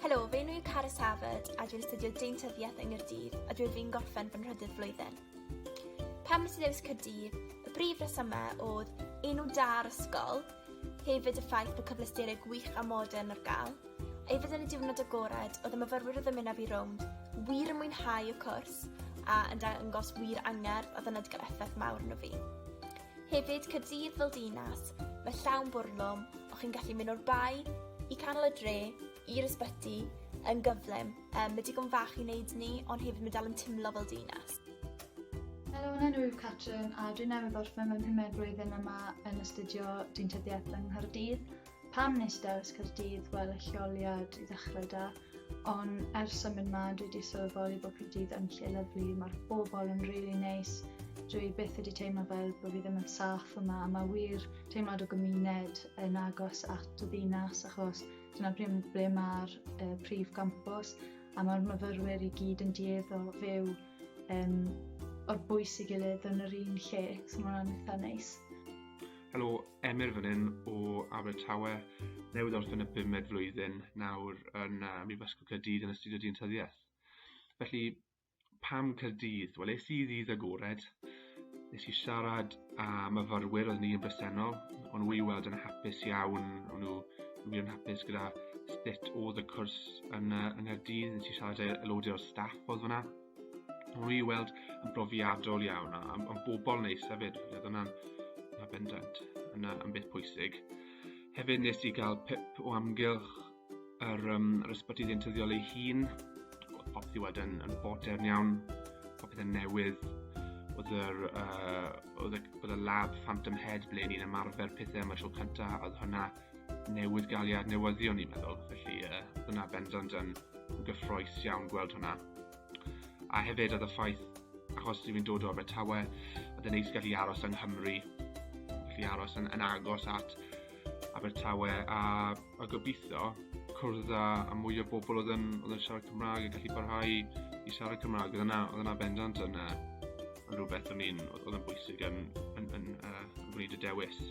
Helo, fe enw yw Cara Safed a dwi'n astudio Deintyddiaeth yng Nghaerdydd a dwi'n fi'n gorffen fy nhrydydd flwyddyn. Pam nes i ddewis Caerdydd, y brif resymau oedd enw da ar ysgol, hefyd y ffaith bod cyfleusterau gwych a modern ar gael, a hefyd yn y diwrnod agored oedd y myfyrwyr oedd yn mynd i rownd, wir yn mwynhau y cwrs a yn dangos wir angerdd oedd yna wedi cael effaith mawr yn o fi. Hefyd, Caerdydd fel dinas, mae llawn bwrlwm, o'ch chi'n gallu mynd o'r bai, i canol y dre, i'r ysbyty, yn gyflym. Mae digon fach i wneud ni, ond hefyd mae dal yn timlo fel dinas. Helo, yn enw yw Catrin a dwi'n newydd orffen fy 5 blwyddyn yma yn astudio Deintyddiaeth yng Nghaerdydd. Pam nes i dewis Caerdydd? Wel, y lleoliad i ddechrau da, ond ers symud yma dwi wedi sylweddoli bod Caerdydd yn lle lyflu, mae'r bobl yn rili neis. Dwi byth wedi teimlo fel bod fi ddim yn saff yma, a mae wir teimlad o gymuned yn agos at y ddinas, achos dyna ble mae'r prif campws, a mae'r myfyrwyr i gyd yn dueddol o fyw o'r bwys i gilydd yn yr un lle, so mae'n eitha neis. Helo, Emyr fan hyn o Abertawe, newydd orffen y 5 flwyddyn nawr yn Mhrifysgol Caerdydd yn astudio Deintyddiaeth. Felly, pam Caerdydd? Wel, es i ddydd agored. Nes i siarad a myfyrwyr oedd ni yn bresennol, ond nhw i weld yn hapus iawn, ond nhw wir yn hapus gyda sut oedd y cwrs yn Nghaerdydd. Nes i siarad â aelodau o'r staff oedd fyna. Ond nhw i weld yn brofiadol iawn, ond bobl neis hefyd, oedd hwnna'n bendant, yn beth pwysig. Hefyd nes i gael pip o amgylch yr ysbyty ddeintyddiol ei hun. Oedd popeth i wedyn yn bodern iawn, popeth yn newydd. Oedd y lab Phantom Head ble ni'n ymarfer pethau am y tro cyntaf, oedd hwnna newydd galiad newyddion i'n meddwl, felly hwnna bendant yn gyffrous iawn gweld hwnna. A hefyd oedd y ffaith, achos fi'n dod o Abertawe, oedd yn neis gallu aros yng Nghymru, gallu aros yn agos at Abertawe, a gobeithio cwrdd â mwy o bobl oedd yn siarad Cymraeg a gallu parhau i siarad Cymraeg. Oedd hwnna bendant yn rhywbeth oedd yn bwysig yn gwneud y dewis.